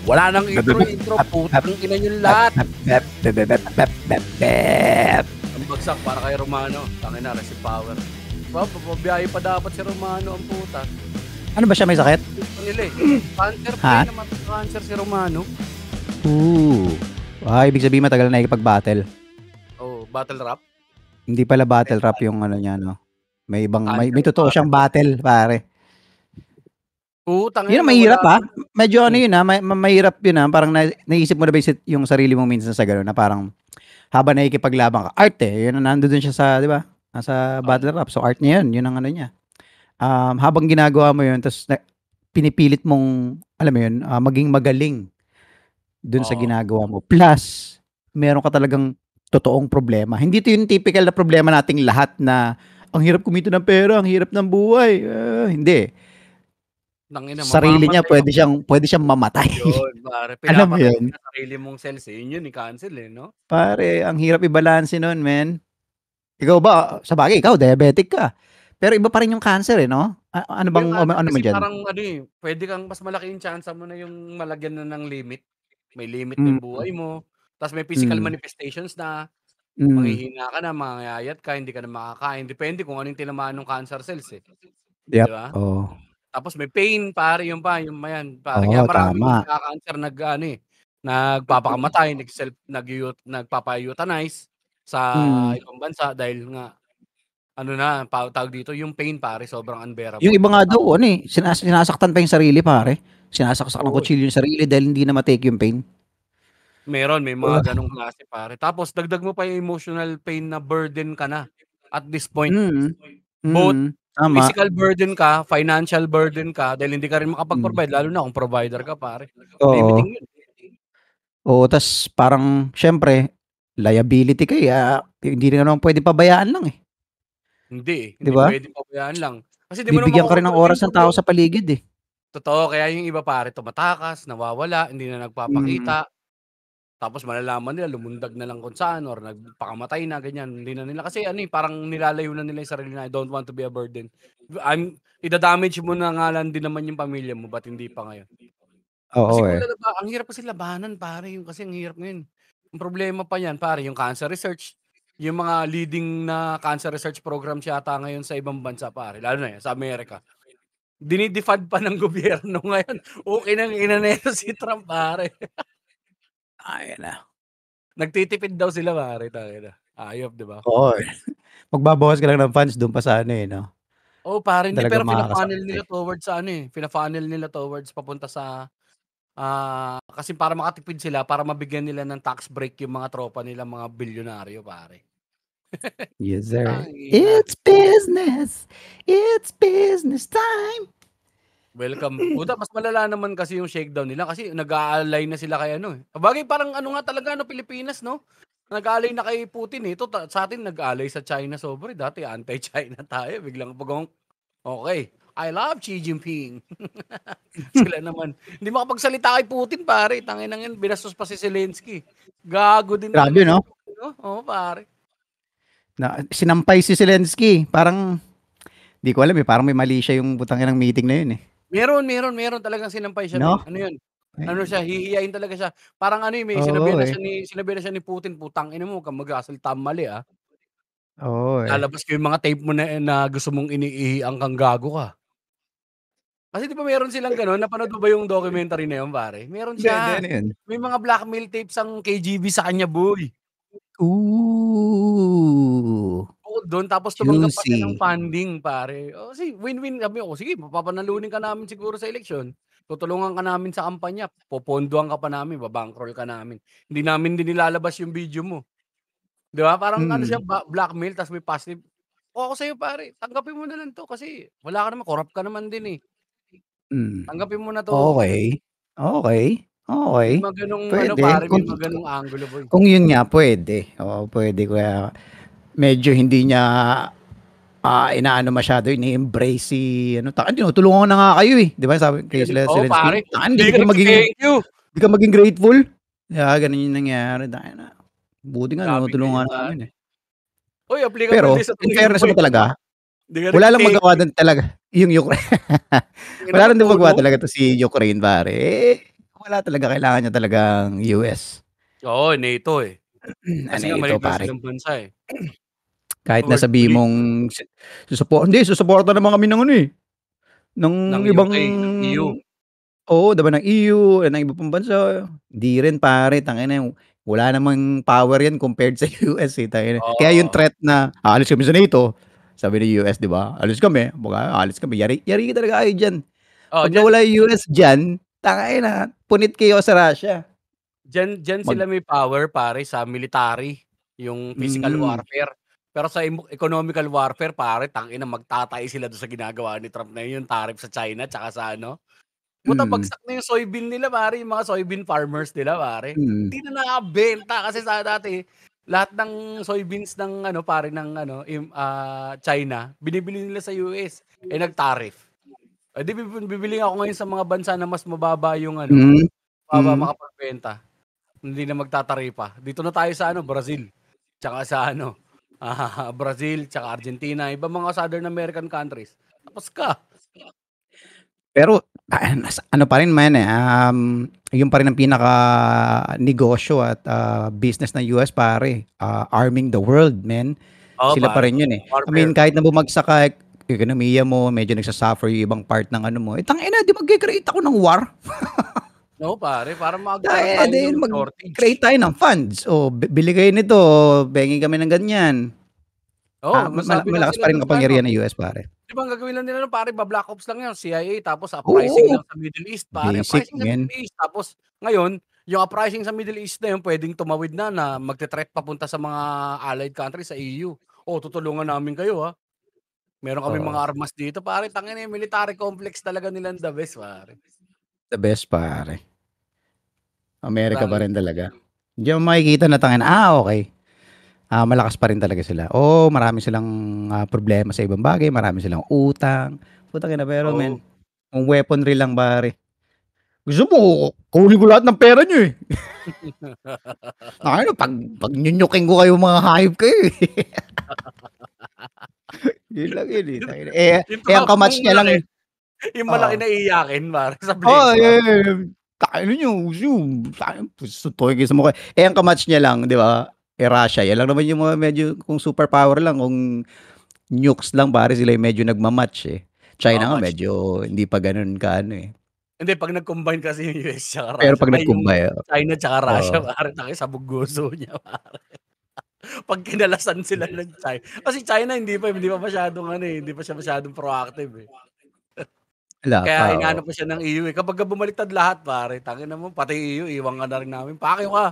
Wala nang intro, putang ina yung lahat. Ang bagsak para kay Romano. Tangina, receive power. Pabiyahe pa dapat si Romano ang puta. Ano ba siya, may sakit? Nila cancer pa naman, cancer si Romano. Ibig sabihin matagal na ikipag-battle. Oh, battle rap? Hindi pala battle rap yung ano niya, no? May ibang, may totoo siyang battle, pare. Yun ang mahirap ha. Medyo ano yun ha, mahirap yun ha. Parang naisip mo na ba yung sarili mo minsan sa gano'n na parang habang nakikipaglaban ka. Art yun ang nandun siya sa, di ba? Nasa battle rap. So art niya yun ang ano niya. Habang ginagawa mo yun, tapos pinipilit mong, alam mo yun, maging magaling dun sa ginagawa mo. Plus, meron ka talagang totoong problema. Hindi ito yung typical na problema nating lahat na ang hirap kumita ng pera, ang hirap ng buhay. Hindi. Sarili niya, pwede siyang mamatay. Yun, pare. Alam mo yun? Sarili mong cells, yun i-cancel no? Pare, ang hirap i-balance nun, men. Ikaw ba, sa bagay, ikaw, diabetic ka. Pero iba pa rin yung cancer, no? Ano bang, ano mo dyan? Parang, pwede kang, mas malaki yung chance mo na yung malagyan na ng limit. May limit yung buhay mo. Tapos may physical manifestations na. Manghihina ka na, mangayayat ka, hindi ka na makakain. Depende kung anong tinamaan ng cancer cells, Yep. Diba? Tapos may pain, pare, yung mayan. Pare, kaya maraming nagka-cancer nagpapakamatay, nagpapa-euthanize sa ibang bansa dahil nga, tawag dito, yung pain, pare, sobrang unbearable. Yung iba nga daw, sinasaktan pa yung sarili, pare. Sinasaksak ng kutsilyo yung sarili dahil hindi na matake yung pain. May mga ganong klase, pare. Tapos, dagdag mo pa yung emotional pain na burden ka na at this point. Both physical burden ka, financial burden ka, dahil hindi ka rin makapag-provide, lalo na kung provider ka, pare. Limiting yun. Oo, tas parang, syempre, liability kaya, hindi na naman pwede pabayaan lang Hindi pwede pabayaan lang. Kasi di mo bibigyan ka rin ng oras ng tao sa paligid Totoo, kaya yung iba, pare, tumatakas, nawawala, hindi na nagpapakita. Tapos malalaman nila, lumundag na lang kung saan or nagpakamatay na, ganyan. Hindi na nila. Kasi parang nilalayo na nila yung sarili na I don't want to be a burden. Ida-damage mo na nga lang din naman yung pamilya mo, ba't hindi pa ngayon? Kasi ang hirap kasi labanan, pare. Kasi ang hirap ngayon. Ang problema pa yan, pare, yung cancer research. Yung mga leading na cancer research program yata ngayon sa ibang bansa, pare. Lalo na yan, sa Amerika. Dinidefund pa ng gobyerno ngayon. Okay nang inaneto si Trump, pare. Ayan na. Nagtitipid daw sila, pare. Ayop, di ba? Oo. Magbabawas ka lang ng funds doon pa sa no? Oo, pare. Hindi, pero pina-funnel nila towards papunta sa kasi para makatipid sila, para mabigyan nila ng tax break yung mga tropa nila, mga bilyonaryo, pare. Yes, sir. It's business. It's business time. Welcome. Puta, mas malala naman kasi yung shakedown nila kasi nag-aalay na sila kay Bagay, parang nga talaga, Pilipinas, no? Nag-aalay na kay Putin, Ito, sa atin, nag-aalay sa China sobre. Dati, anti-China tayo. Biglang pagong, okay, I love Xi Jinping. Sila naman. Hindi makapagsalita kay Putin, pare. Tangin yan, binastos pa si Zelensky. Gago din. Grabe, no? Oo, pare. Sinampay si Zelensky. Parang, di ko alam parang may mali siya yung butangin ng meeting na yun Meron talagang sinampay siya. No? Ano yun? Siya, hihiyain talaga siya. Parang may sinabi na siya ni Putin, putang ina mo, kang mag-asalita mali Lalabas ko yung mga tape mo na gusto mong iniihiang kang gago ka. Kasi di ba meron silang gano'n? Napanood mo ba yung documentary na yun, pare? Meron siya. May mga blackmail tapes ang KGB sa kanya, boy. Doon, tapos tumanggap pa siya ng funding, pare. Win-win kami. Sige, papanalunin ka namin siguro sa eleksyon. Tutulungan ka namin sa kampanya. Popondohan ka pa namin, babankroll ka namin. Hindi namin din nilalabas yung video mo. Di ba? Parang siya, blackmail, tapos may positive. Ako sa'yo, pare, tanggapin mo na lang to kasi wala ka naman, corrupt ka naman din Tanggapin mo na to. Okay. May mga ganong, pare, may mga ganong angulo, boy. Kung yun nga, pwede. Oo, pwede. Kaya medyo hindi niya inaano masyado, ini-embrace si tinutulungan na nga kayo di ba? Sabi kay Zelensky. Pare. Hindi ka maging grateful. Ganun yung nangyari. Buti nga, tinutulungan namin Pero, in fairness mo talaga, wala lang magawa doon talaga yung Ukraine. Wala lang din magawa talaga to si Ukraine, pare. wala talaga, kailangan niya talagang US. Oo, NATO, eh. Kasi nga NATO maliit lang pare. silang bansa, eh. Kahit na World sabihin police mong susuporta naman kami ng ano, eh, ng ng ibang UK, ng EU. oo, 'di ba, ng EU, ng iba pang bansa. Hindi rin pare, tangina wala namang power 'yan compared sa US, eh, tangina. Kaya yung Oo. threat na aalis kami sa NATO, sabi ng US, 'di ba, alis kami, aalis kami, yari talaga kayo diyan. Oo, 'Pag nawala yung US diyan, tangina punit kayo sa Russia. diyan Mag sila may power pare sa military, yung physical mm, warfare. Pero sa economical warfare pare tangina magtatay sila dun sa ginagawa ni Trump na yun, yung tariff sa China tsaka sa ano, puta mm, bagsak na yung soybean nila pare, yung mga soybean farmers nila pare. mm, Hindi na nakakabenta kasi sa dati lahat ng soybeans ng ano pare ng ano China binibili nila sa US, eh nag-tariff. Eh di bibili ako ngayon sa mga bansa na mas mababa yung ano, mm, mababa mm. makapagbenta. Hindi na magtataripa. Dito na tayo sa ano, Brazil. Tsaka sa ano, Brazil, tsaka Argentina, ibang mga Southern American countries. Tapos ka. Pero, ano pa rin man, eh, yun pa rin ang pinaka-negosyo at, business ng US pare, arming the world, man. Oo, Sila pa pare, rin yun, eh. totoo. I mean, Warfare. kahit na bumagsak ka, ekonomiya mo, medyo nagsa-suffer yung ibang part ng ano mo, eh, tangina 'di magke-create ako ng war. Oo, pare, para magkaroon Tayo tayo din ng mag-create shortage. tayo ng funds. "Oh, bili kayo nito, pengi kami ng ganyan." Oo, magsabi lang Malakas sila pa rin dun sa ano, kapangyarihan ng US pare. 'di ba ang gagawin lang nila nun pare ba-black ops lang 'yan, CIA tapos uprising Oo, lang sa Middle East pare, basic uprising sa man. Middle East. Tapos ngayon, yung uprising sa Middle East na yun puwedeng tumawid na magte-threat papunta sa mga allied countries sa EU. "Oh, tutulungan namin kayo, meron kaming mga Oo, armas dito." Pare tangina yung military complex talaga nilang the best pare. the best pare. Amerika pa Tangina, rin talaga. Diyan mo makikita na tangina, okey. Malakas pa rin talaga sila. Marami silang, problema sa ibang bagay, marami silang utang, putang ina, pero oo. men, kung weaponry lang pare, gusto mo kukunin ko lahat ng pera niyo, eh. Ano 'pag nyunyukin ko kayo, mga hayop kayo, eh. Yun lang yun, eh, tangina. Yung Ang yung ka-match niya lang malaki, yung malaki oo. na iiyakin pare sa Oo, Flexon. tangina niyo, suntukin kayo sa mukha. Ang ka-match niya lang, 'di ba, Russia, yan lang naman yung mga medyo kung superpower lang, kung nukes lang pare, sila yung medyo nagma-match, eh. Oo, China nga match. medyo hindi pa gano'n ka-ano, eh. Hindi 'pag nag-combine kasi yung US tsaka Pero Russia 'pag ay yung nag-combine, China tsaka Russia oo, pare tangina sabog gusto niya pare. 'Pag kinalasan sila ng China kasi China hindi pa masyadong ano, hindi pa siya masyadong proactive, eh. wala Kaya pa, oo. inaano pa siya ng EU, eh. Kapagka bumaliktad lahat pare tangina mo pati EU iwan ka na rin namin, "Pakyo ka."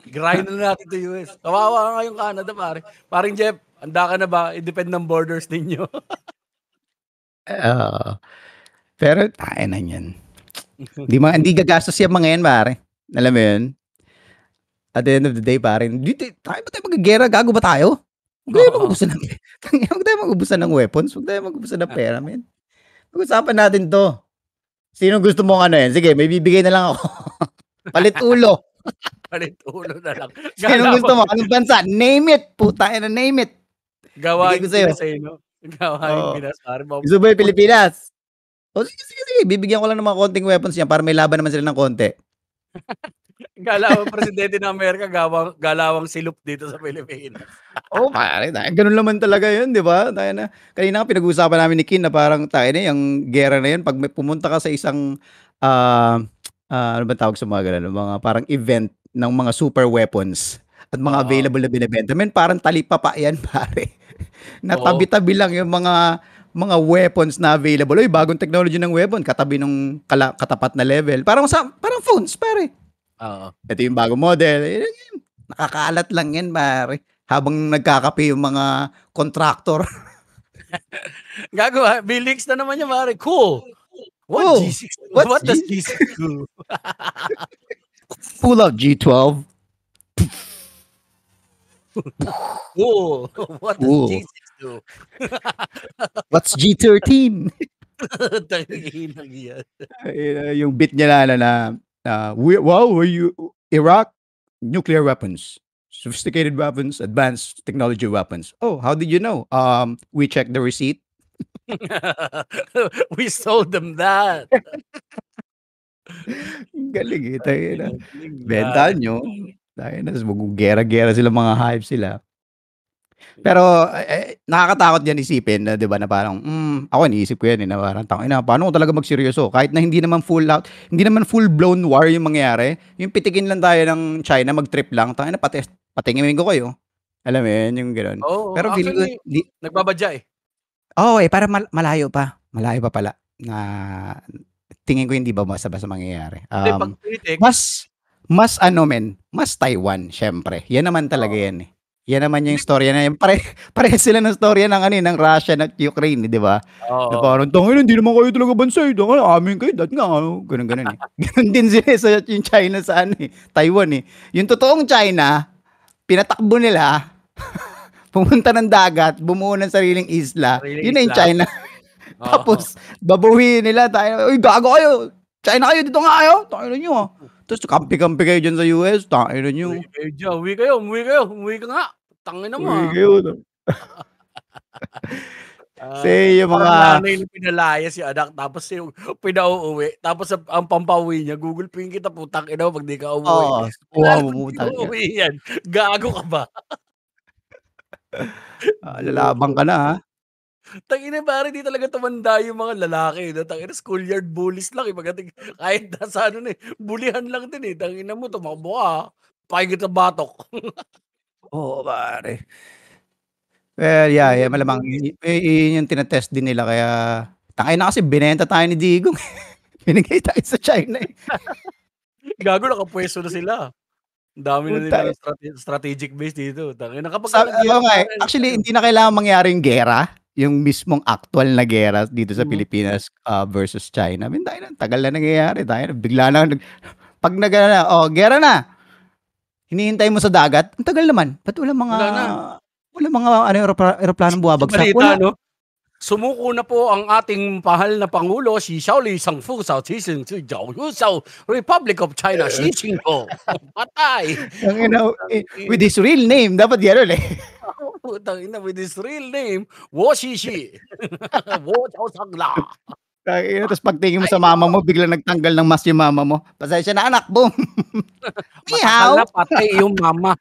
Girahin na natin 'to US. Kawawa nga yung Canada pare. Paring Jeff, handa ka na ba i-defend ng borders ninyo? Oo, pero na niyan, hindi gagastos yang mga yan pare, alam mo yun? At the end of the day pare, di tayo ba tayo maggegera, gago ba tayo? Huwag tayo Oo. mag-ubusan ng tangina, huwag tayong mag-ubusan ng weapons, huwag tayong mag-ubusan ng pera men. Pag-usapan natin 'to. Sinong gusto mong ano yan, sige may bibigay na lang ako. Palit ulo. Palit ulo na lang. Sinong gusto Galawang mo? Anong bansa? Name it, putangina, name it. Bigay ko gawaing sa'yo. Pinas, eh, 'no? Gawaing Oo. Pinas pare Gusto mo yung put Pilipinas? Sige, sige, sige. Bibigyan ko lang ng mga konting weapons yan para may laban naman sila ng konti. galawang presidente ng Amerika galawang silop dito sa Pilipinas. Pare, gano'n naman talaga 'yun, 'di ba? Kanina nga pinag-uusapan namin ni Kin na parang tangina yang giyera na 'yun 'pag may pumunta ka sa isang, ah, ano bang tawag sa mga gano'n, mga parang event ng mga super weapons at mga Oo, available na binebenta, men parang talipapa 'yan pare. Na oo, tabi-tabi lang yung mga weapons na available. Uy, bagong technology ng weapon katabi nung katapat na level. Parang phones pare. oo. Ito yung bagong model, nakakaalat lang 'yan pare, habang nagkakape yung mga kontraktor. Gago, Bill Hicks na naman yan pare, "Cool, what Oh, G6 what's what does G G6 do?" pull out G12. "Cool, what does Ooh, G6 do?" what's G13? Tanginang yan. Yung bit niya na, "Wow, were you Iraq? Nuclear weapons, sophisticated weapons, advanced technology weapons. Oh, how did you know? We checked the receipt." We sold them that. Ang galing, eh, Ang tangina. galing, Bentahan grabe. niyo, tangina ta's maggegera-gera sila, mga hayop sila. Pero, nakakatakot yan isipin na 'di ba, na parang, ako iniisip ko yan, eh, na parang tangina paano kung talaga magseryoso kahit na hindi naman full-blown war yung mangyayari, yung pitikin lang tayo ng China, mag-trip lang, tangina patingin ko kayo. Alam mo yun, yung gano'n. Oo, Pero feeling ko actually nagbabadya, eh. oo, eh, parang malayo pa pala na tingin ko hindi ba basta-basta mangyayari. Hindi 'pag pinitik Mas mas ano mas Taiwan siyempre, yan naman talaga oo. yan, eh. Yan naman yung Hindi istorya na yan, parehas sila ng istorya ng ano, eh, ng Russia at Ukraine, eh, 'di ba? Na oo. parang, "Tangina hindi naman kayo talaga bansa, eh, amin kayo dahil nga ano," gano'n, eh. Gano'n din sila, sa yung China sa ano, eh, Taiwan, eh. Yung totoong China, pinatakbo nila, pumunta ng dagat, bumuo ng sariling isla, Sariling yun na yung isla, China. oo. Tapos babawiin nila tayo, "Uy gago kayo, China kayo, dito nga kayo, tangina niyo, ah." Tapos kampi-kampi kayo diyan sa US, tangina Uwi niyo, kayo diyan, uwi kayo, umuwi kayo, umuwi ka nga. Tangina mo, uwi ah. kayo 'no. Kasi yung Parang mga nanay na pinalayas yung anak tapos yung pinauuwi, tapauwi ang pampauwi niya, "Gugulpihin kita putang ina mo 'pag di ka umuwi." oo, Wala kuha mo naman di putang ina, uuwi yan, gago ka ba? lalaban Bobo. ka na, ha. Tangina pare di talaga tumanda yung mga lalaki 'no, tangina schoolyard bullies lang, eh, pagdating kahit nasa ano na, eh, bulihan lang din, eh, tangina mo tumakbo ka, ah, pakain kita batok. Oo pare. Well, yeah, Schoolyard malamang bullies. yun yung tine-test din nila, kaya tangina kasi binenta tayo ni Digong, binigay tayo sa China, eh. Gago nakapuwesto na sila. Ang dami na Puta, nilang strategic base dito, tangina kapagka oo nagyera nga, eh. pare ano Actually tayo hindi na kailangang mangyari yung giyera, yung mismong aktuwal na giyera dito sa mhm. Pilipinas, versus China. Tayo na tagal na nangyayari, tayo na bigla na 'pag nag-ano na, "Oh, giyera na." Hinihintay mo sa dagat, ang tagal naman. Ba't Wala na. walang mga ano, eroplanong Yung bumabagsak? balita Wala. 'no, sumuko na po ang ating mahal na pangulo si Xiaoli Shangfu sa Republic of China, Xi Jinping. Patay. Tangina, Putang with ina, his real name dapat gano'n, eh. putang ina with his real name, Wo Shishi. Wo Chaosangla. Tangina, ta's pagtingin mo Ay sa mama naku, mo biglang nagtanggal ng mask yung mama mo, "Pasensya na anak, boom." Ni matakal na hao. patay iyong mama.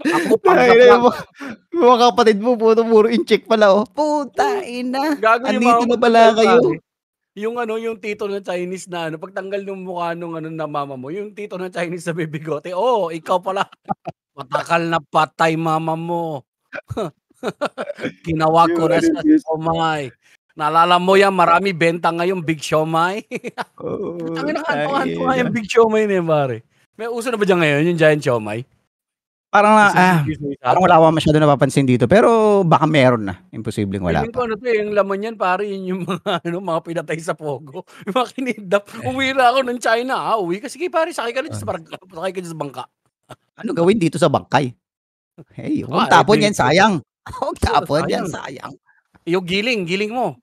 Ako panggap Tangina lang. yung mga kapatid mo puro incheck pala, oh. Puta ina, Gago yung andito mga na magtanggal pala pare. kayo. Yung ano, yung tito na Chinese na ano, pagtanggal nung mukha nung ano na mama mo, yung tito na Chinese na may bigote, "Oh, ikaw pala, matakal na patay mama mo. Ginawa Yung ko na ano sa siomai. Naalala mo yan, marami benta ngayon big siomai." oo, Putangina kaantok-antok nga tangina. yung big siomai na yun pare. May uso na ba diyan ngayon yung giant siomai? Parang, Yung sa Bugis na isa? parang wala akong masyadong napapansin dito, pero baka meron na, imposibleng wala Feeling ko pa. ano 'to, eh, yung laman niyan pare yun yung mga ano, mga pinatay sa pogo, yung mga kinidnap. Umuwi na ako ng China, uwi ka, sige pare sakay ka na diyan sa sakay ka diyan sa bangka. Ano gawin dito sa bangkay? Hey, huwag Ah, eh, tapon di yan, sayang. Huwag tapon yan, sayang. sayang. Yung giling, giling mo.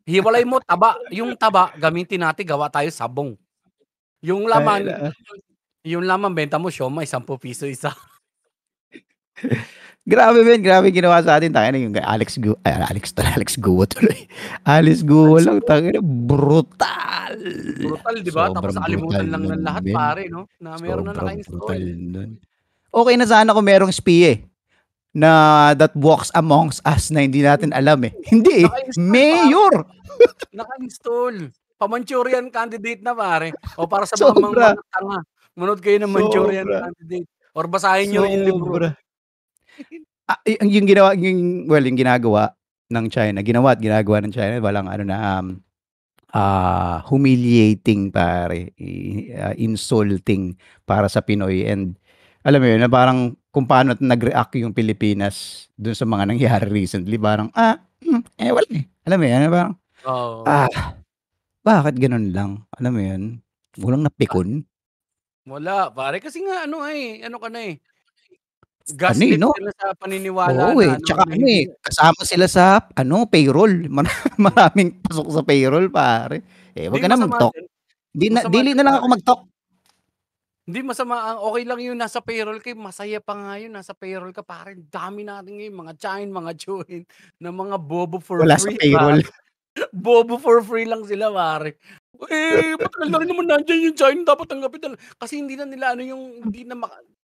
Hiwalay mo taba, yung taba gamitin natin gawa tayo sabong. Yung Ay laman na yung laman benta mo siomai ₱10 isa. grabe men, grabe ginawa sa atin, tangina yung kay Alex Guo tuloy. Alice Guo Alis lang, ko, tangina brutal. brutal 'di ba? Tapos Sobrang brutal nakalimutan lang nun ng lahat men, pare 'no, na meron na sobrang brutal naka-install. nun. Okey na sana kung merong spiya, na that walks amongst us na hindi natin alam, eh. Hindi, eh, Naka-install pare, mayor. naka-install. Pa-Manchurian candidate na pare. O para sa Sobra, mga tanga, manood kayo ng Manchurian sobra, Candidate or basahin niyo rin yung libro. sobra. Yung ginawa yung ginagawa ng China, ginawa at ginagawa ng China, walang ano na, humiliating pare, insulting para sa Pinoy, and alam mo yun, na parang kung paano nag-react yung Pilipinas dun sa mga nangyari recently, parang, wala, eh. Alam mo yun, na parang, Oo. ah, bakit ganun lang? Alam mo yun? Walang napikon? Wala pare kasi nga ano, ano ka na, Ano, eh, gaslit 'no? ka na sa paniniwala Oo, na eh, ano, tsaka na ano, hindi eh, kasama sila sa ano, payroll. Maraming pasok sa payroll pare. Eh, wag hindi ka na masama mag-talk. diyan masama Dili diyan na lang ako pare. mag-talk. Hindi masama ang okey lang yung nasa payroll ka, masaya pa nga yun nasa payroll ka pare, ang dami natin ngayon mga tiyahin, mga tiyuhin na mga bobo for Wala sa free payroll. pare. Bobo for free lang sila pare. Matagal na rin naman nandiyan yung China dapat tanggapin kasi hindi na nila ano yung hindi na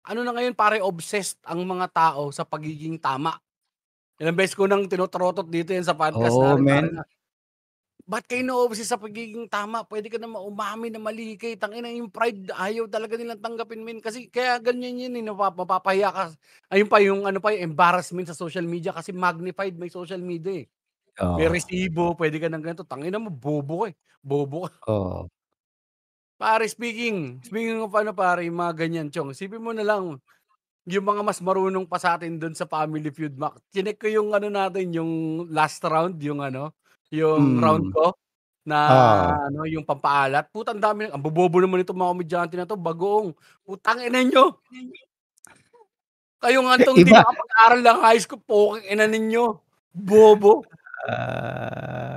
ano na ngayon pare obsessed ang mga tao sa pagiging tama. Ilang beses ko nang tinotrotot dito yan sa podcast Oo, natin pare men. na, ba't kayo na-obsess sa pagiging tama? Puwede ka naman umamin na mali ka, tangina yung pride ayaw talaga nilang tanggapin men kasi kaya ganyan yun, eh, mapapahiya ka. Ayun pa yung ano pa yung embarrassment sa social media kasi magnified may social media, eh. May Oo. resibo, puwede ka ng ganito, tangina mo bobo ka, eh, bobo ka. Oo. Pare speaking of ano pare yung mga ganyan chong, isipin mo na lang yung mga mas marunong pa sa'tin dun sa Family Feud chineck ko yung ano natin yung last round yung ano, yung round Mm. ko na Oo. ano yung pampaalat, putang dami ang bobobo naman nitong mga komedyante na 'to, bagoong, putang ina niyo. Kayo nga 'tong hindi Iba. nakapag-aral ng high school, pokeng ina ninyo, bobo.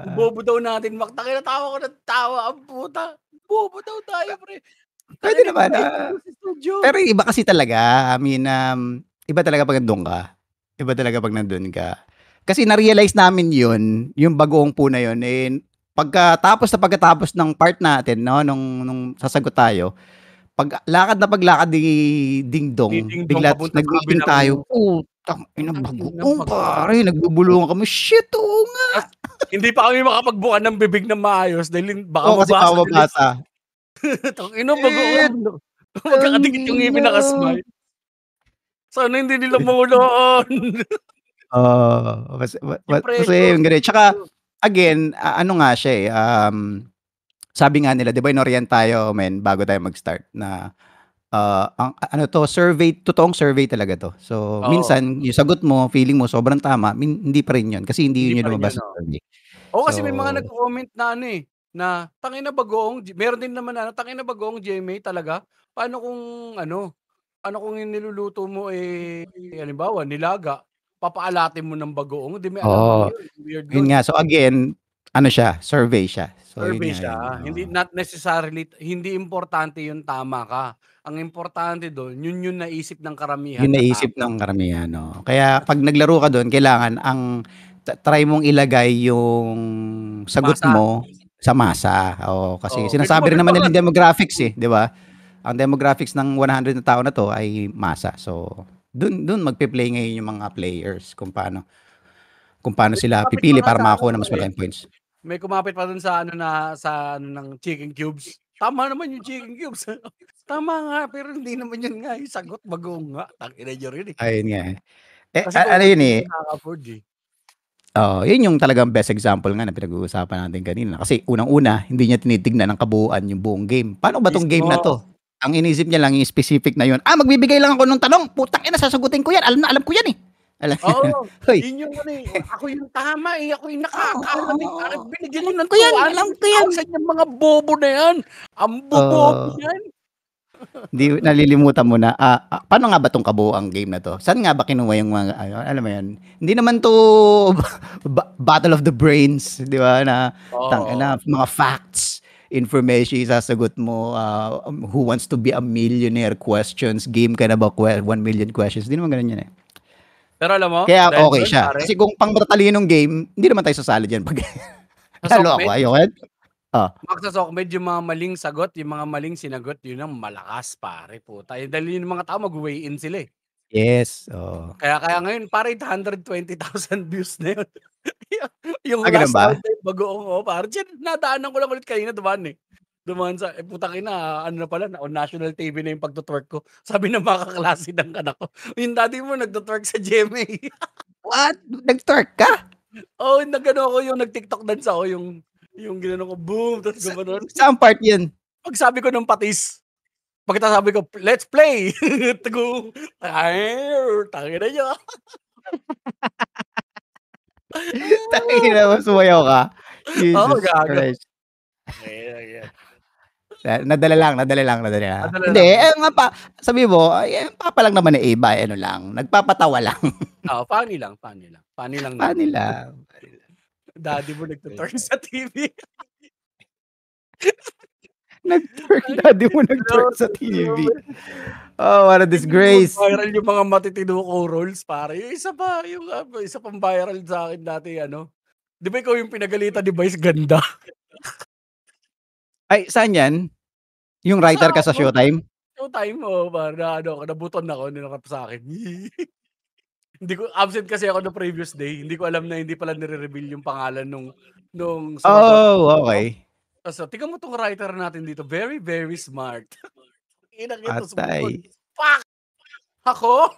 Ang Ah, bobo daw natin tangina tawa ko ng tawa, ang puta, bobo daw tayo pre. puwede Tangina naman, invite mo sa studio. pero iba kasi talaga. I mean, iba talaga 'pag nandun ka. Iba talaga 'pag nandun ka. Kasi na-realize namin 'yun, yung bagoong po na 'yun, eh, pagkatapos ng part natin 'no, nung sasagot tayo, paglakad ni Dingdong, Didingdong bigla papunta sa nag-meeting kabilang tayo, putang ina putang inang bagoong bagoong. pare, nagbubulungan kami, shit, oo nga. Tas hindi pa kami makapagbuka ng bibig ng maayos dahil baka Oo, kasi mabasa nila pamabasa. tangina Shit, bagoong ang magkakadikit yung ngipin ino. naka-smile. Sana hindi nila mahulaan. Oo, Yung kasi pressure yung sa gano'n. Tsaka studio. again, ano nga siya, eh, sabi nga nila 'di ba inorient tayo men bago tayo mag-start na, ang ano 'to totoong survey talaga 'to. So, Oo, minsan yung sagot mo, feeling mo sobrang tama, hindi pa rin 'yun kasi hindi hindi 'yun pa yung rin yun, lumabas sa oo. survey. Oo, So kasi may mga nagko-comment na ano, eh, na tangina bagoong meron din naman na tangina bagoong GMA talaga, paano kung ano, paano kung yung niluluto mo, eh, halimbawa nilaga, papaalatin mo ng bagoong, 'di may alamang oo, yun, weird 'yun nun. nga. So again, ano siya, survey siya. So 'yun Survey nga 'yun, siya, oo. hindi not necessarily hindi importante yung tama ka, ang importante dun yun yung naisip ng karamihan Yung na naisip tama. ng karamihan, oo. Kaya 'pag naglaro ka dun kailangan ang try mong ilagay yung sagot Masa, mo sa masa, oo. Kasi oo, may sinasabi rin kumapit pa naman nga nilang demographics, eh, 'di ba? Ang demographics ng 100 na tao na 'to ay masa. So, dun magpe-play ngayon yung mga players kung paano may sila kumapit pa pipili nga para sa ano makakuha ng mas pare, malaking points. may kumapit pa dun sa ano ng chicken cubes. Tama naman yung chicken cubes, tama nga pero hindi naman yun nga yung sagot, bagoong nga, tangina niyo rin, eh. Ayun nga, eh. Kasi Ano common yun, sense eh, yung nakaka-afford, eh. oo, yun yung talagang best example nga na pinag-uusapan natin kanina. Kasi unang-una, hindi niya tinitignan ng kabuuan yung buong game. Paano ba 'tong game na Mismo, 'to? Ang inisip niya lang yung specific na yun. Magbibigay lang ako ng tanong. Putang ina, sasagutin ko yan. Alam na alam ko yan, eh. Alam oo, hoy, yun yung ano, eh, ako yung tama, eh, ako yung oo, nakakaalam, eh, pare oo, binigyan niyo alam ng ko yan, alam ko yan. 200,000 yung mga bobo na yan, ang bobobo Oo, niyan. di nalilimutan mo na, paano nga ba 'tong kabuuang game na 'to? Saan nga ba kinuha yung mga ano, alam mo yun? Hindi naman 'to battle of the brains, 'di ba, na Oo, tangina mga facts, information yung sasagot mo, who wants to be a millionaire questions, game ka na ba 1,000,000 questions, hindi naman gano'n yun, eh. pero alam mo Kaya dahil okey dun siya, pare, kasi kung pang matalinong game, hindi naman tayo sasali diyan 'pag sa lalo ako, SOCMED ayoko yan. Oh, sa SOCMED yung mga maling sagot, yung mga maling sinagot yun ang malakas pare, puta, eh, dahil yung mga tao mag-weigh in sila, eh. yes, oo. Kaya kaya ngayon pare 820,000 views na yun. Yung Gano'n last round ba? na yung bagoong, oo, pare diyan nadaanan ko lang ulit kanina dumaan, eh. Dumaan sa putang ina ano na pala on national TV na yung pagto-twerk ko. Sabi ng mga kaklase ng anak ko, "Yung daddy mo nagto-twerk sa GMA." What? Nag-twerk ka? Oo, nag-ano ako yung nag-TikTok dance ako yung ginano ko boom tapos Sa gumanon. saang part yun? Pagsabi ko ng patis, pagkatapos sabi ko, "Let's play." Tugo, tangina niyo. Tangina mo, sumayaw ka? Oo, Jesus gago. Christ. Ayan. Nadali lang. Padala Hindi, lang. nga pa sabihin mo, ay papa lang naman ni iba, ano lang, nagpapatawa lang. Oo, funny lang, funny lang. Funny lang Funny naman. lang. Daddy mo nagto-twerk sa TV. Nag-twerk, Ay, daddy mo nag-twerk sa grabe, TV. grabe. Oh, what a Hindi mo disgrace. viral yung mga matitino ko rolls pare. Yung isa pa, yung isa pang viral sa'kin dati ano, 'Di ba ikaw yung pinagalitan ni Vice ganda? Ay, saan 'yan? Yung Sa writer ka sa ano, Showtime? Showtime, oo, parang naano ako, nabuton ako, ninarap sa'kin. Hindi ko absent kasi ako the previous day, hindi ko alam na hindi pala nire-reveal yung pangalan nung sumagot. Oh, Oh, okey. ta's, "Tignan mo 'tong writer natin dito, very, very smart." Inang ito sumunod. Patay. Pak! Ako?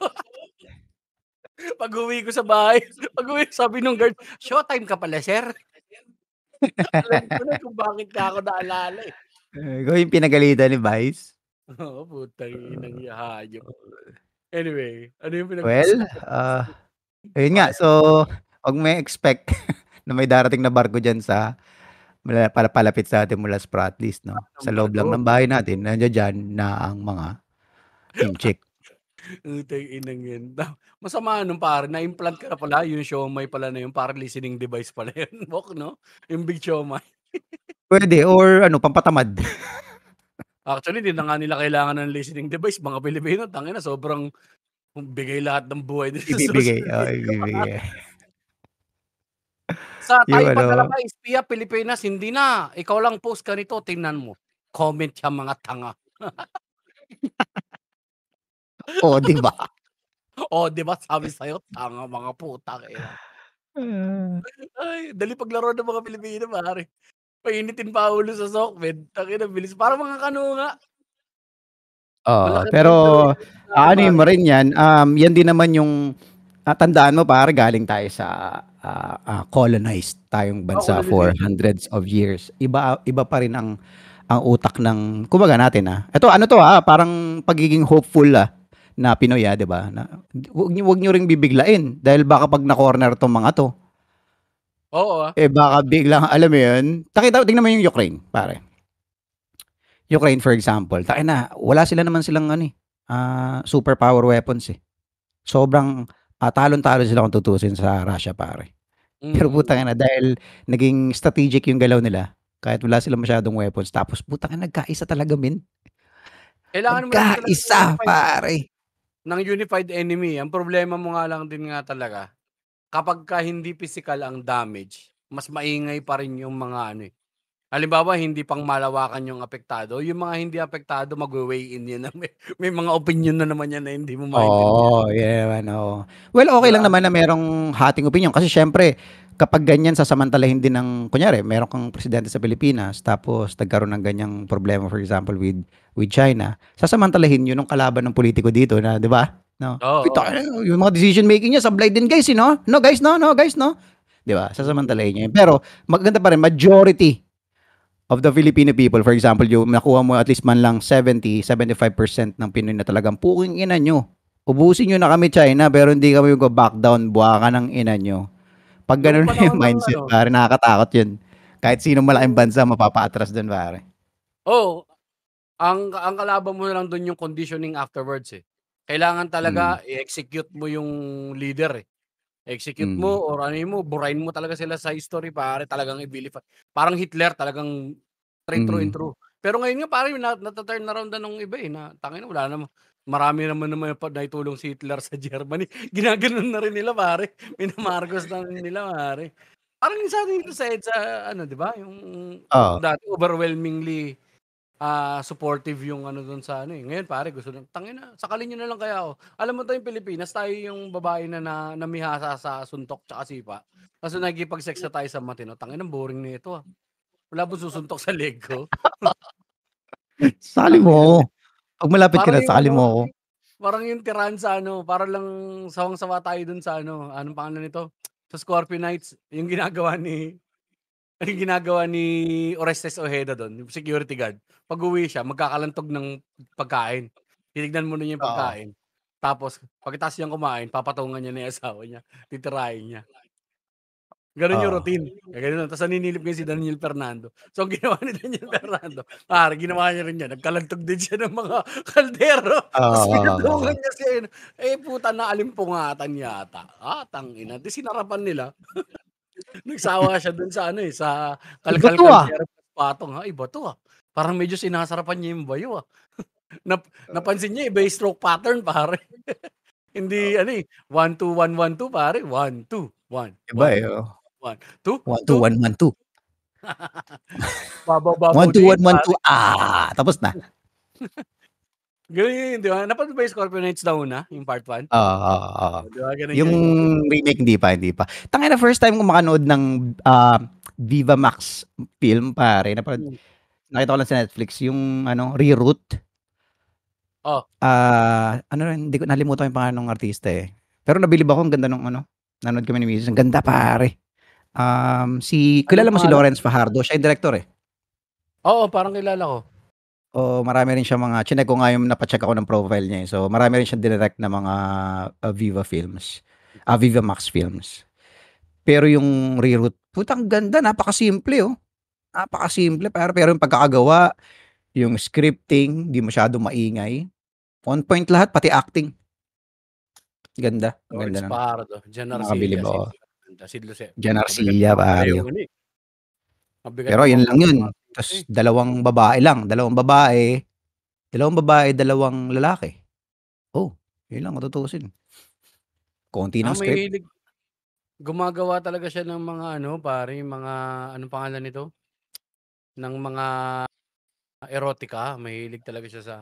Pag-uwi ko sa bahay, pag-uwi sabi nung guard, "Showtime ka pala, sir?" Alam ko na kung bakit niya ako naalala, eh. Ikaw yung pinagalitan ni Vice? Oo, putang inang hayop. Anyway, ano yung Well, pinag-uusapan ayun nga, natin? so 'wag mo i-expect na may darating na barko diyan sa palapit sa atin mula Spratlys 'no. Ng Sa loob lang barko. ng bahay natin nandiya diyan na ang mga inchik. Putang inang yan. Masama nun pare, na-implant ka na pala, yung siomai pala na yun, parang listening device pala yun, bok 'no? Yung big siomai. Puwede or ano pampatamad. Actually, di na nga nila kailangan ng listening device, mga Pilipino, tangina sobrang bigay lahat ng buhay nila sa Ibibigay, social oo, media pare. ibibigay. Sa Yung tayo padala ano ka espiya Pilipinas, hindi na. Ikaw lang post ka nito, tingnan mo. Comment yang mga tanga. oh, 'di ba? Oh, 'di ba sabi sa'yo, tanga mga putang ina. Ah. Ay, dali paglaro ng mga Pilipino pare. Painitin pa ulo sa Sokmed, tangina bilis parang mga kano nga. Oo, Malaki pero rin laro yan sa aanuhin mo Baguio. rin 'yan, 'yan din naman yung tandaan mo pare galing tayo sa, colonized tayong bansa for Colonization. hundreds of years. Iba iba pa rin ang utak ng kumbaga natin, Ito ano 'to, parang pagiging hopeful, na Pinoy, 'di ba, na wag niyo ring bibiglain dahil baka 'pag na-corner 'tong mga 'to, Oo, baka biglang alam mo 'yun, tingnan mo yung Ukraine pare. Ukraine for example, na wala naman silang ano, superpower weapons, eh. Sobrang, talong-talo sila kung tutuusin sa Russia pare. Pero mm. putang ina dahil naging strategic yung galaw nila, kahit wala silang masyadong weapons tapos putang ina nagkaisa talaga men. Kailangan mo lang talaga ng Nagkaisa pare. unified enemy. Ang problema mo nga lang din nga talaga, kapagka hindi pisikal ang damage, mas maingay pa rin yung mga ano, eh. Halimbawa, hindi pang malawakan yung apektado, yung mga hindi apektado magwe-weigh in yun na may mga opinyon na naman yan na hindi mo maintindihan, Oo, yan naman, oo. Well, 'di okey lang ba? naman na merong hating opinyon kasi siyempre kapag ganyan sasamantalahin din ng kunyari meron kang presidente sa Pilipinas tapos nagkaroon ng ganyang problema for example with China, sasamantalahin yun nung kalaban ng putiko dito na 'di ba, 'no? "Uy, Oo, tangina yung mga decision making niya sablay din guys, eh, 'no? No guys, no, guys, no?" 'Di ba? mm. Sasamantalahin niya yun. Pero maganda pa rin majority of the Filipino people, for example, yung nakuha mo at least man lang 75% ng Pinoy na talagang, "Puking ina niyo, ubusin niyo na kami China pero hindi kami magba-back down, buwakan ng ina niyo." 'Pag Nung gano'n na yung panahon ng mindset ano, pare nakakatakot yun. Kahit sinong malaking nung bansa mapapaatras dun pare. oo, ang kalaban mo na lang dun yung conditioning afterwards, eh. Kailangan Mm, talaga i-execute mo yung leader, eh. Execute mo mm, or anuhin mo, burahin mo talaga sila sa history pare, talagang i-vilify. Parang Hitler talagang straight through and mm. true. Pero ngayon nga pare nata-turn around na nung iba, eh, na tangina wala naman marami naman naitulong si Hitler sa Germany, ginaganon na rin nila pare, mina-Marcos na rin nila pare. Parang yung sa atin dito sa EDSA ano 'di ba, yung Oo. dati overwhelmingly, supportive yung ano dun sa ano, eh, ngayon pare gusto ng tangina sakalin niyo na lang kaya ako. Alam mo tayong Pilipinas tayo yung babae na namihasa sa suntok tsaka sipa, kaso nakikipag-sex na tayo sa matino, tangina ang boring nito, wala bang susuntok sa leg ko? Sasali mo Tangina ako. 'Pag malapit ka parang na yung sasali ano, mo ako. parang yung tirahan sa ano, para lang sawang-sawa tayo dun sa ano, anong pangalan nito, sa Scorpio Nights, yung ginagawa ni Orestes Ojeda dun, yung security guard, pag-uwi siya magkakalantog ng pagkain, titignan muna niya yung Oo, pagkain, tapos pagkatapos niyang kumain papatungan niya na yung asawa niya, titirahin niya. Gano'n yung oo. routine, gano'n ta's naninilip ngayon si Daniel Fernando. So ang ginawa ni Daniel Fernando, pare ginawa niya rin 'yan, nagkalantog din siya ng mga kaldero Oo, ta's oo, pinatungan niya si ano, eh, puta naalimpungatan yata, tangina 'di sinarapan nila. Nagsawa siya dun sa ano, eh, sa "Iba 'to, kalkal-kaldero ta's patong, iba 'to, parang medyo sinasarapan niya yung bayo, napansin niya iba yung stroke pattern pare. Hindi Oo, ano, eh, 1-2-1-1-2 pare, 1-2, 1, iba, 1. eh, oo. 1, 2, 1, 2, 2. 1, 1, 2. Babaw-babaw 1, na 2, 1, yun 1, pare. 2. Tapos na. Gano'n yun, 'di ba? Napanood mo ba yung Scorpio Nights na una, yung part 1? Oo, oo, oo. Oh, 'di ba gano'n Yung yun? remake hindi pa, hindi pa. Tangina first time ko makanood ng Viva Max film pare. Hmm. Nakita ko lang sa Netflix yung ano, Reroute. Oh, Ano rin, hindi ko nalimutan yung pangalan ng artista eh. Pero nabilib ako, ang ganda nung ano, nanood kami ni Mrs. Ang ganda pare. anong Kilala mo si pangalan? Lawrence Fajardo, siya yung director eh. Oo, parang kilala ko. O marami rin siya chinek ko nga yung napacheck ako ng profile niya eh. So marami rin siya direct na mga Viva films. Viva Max films. Pero yung Reroute, putang ganda, napakasimple oh. Napakasimple pero yung pagkakagawa, yung scripting, di masyado maingay. On point lahat, pati acting. Ganda, ang ganda Lawrence nun. Fajardo, Gian Nakakabilib Arcilla, ako. si Luce Gian mabigat Arcilla naman pala pare. yung ano, eh, mabigat Pero naman yun lang pala yun. yung artista, Tas eh. dalawang babae, dalawang lalaki. Oh, yun lang kung tutuusin. Konti ng script. Mahilig gumagawa talaga siya ng mga ano pare, mga anong pangalan nito? Ng mga erotica, mahilig talaga siya sa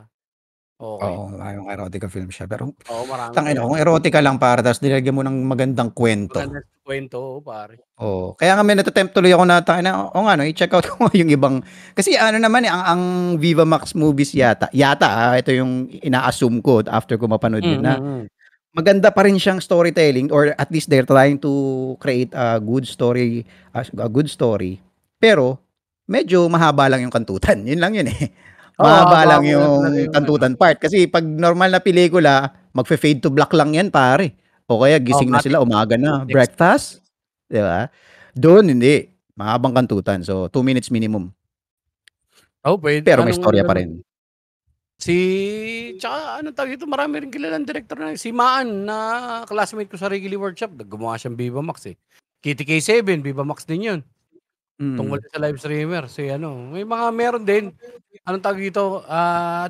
okey. Oo, yung erotica film siya. Pero Oo, marami tangina talaga. kung erotica lang para tas nilagyan mo ng magandang kwento. Maganda sa kuwento, oo pare. Oo, kaya nga may nate-tempt tuloy ako na tangina, oo nga 'no, i-check out ko nga yung ibang kasi ano naman, eh, ang Viva Max movies yata, ito yung ina-assume ko after ko mapanood yun na Mm. maganda pa rin siyang storytelling or at least they're trying to create a good story. Pero medyo mahaba lang yung kantutan, yun lang yun, eh. Oo, Mahaba lang haba-haba lang talaga yung yung ano. kantutan part kasi 'pag normal na pelikula, magfe-fade to black lang yan pare. O kaya Oo, gising na matic. sila, umaga na, Next. breakfast, 'di ba? Doon hindi, mahabang kantutan. So, 2 minutes minimum, Oo, puwede pero may anong ano istorya lang pa naman, rin. tsaka anong tawag dito, marami ring kilalang direktor na si Maan na classmate ko sa Wrigley Workshop, gumawa siyang Viva Max, eh. Kitty K7, Viva Max din yun. Tungkol Mm. sa live streamer, si ano, may mga meron din, anong tawag dito,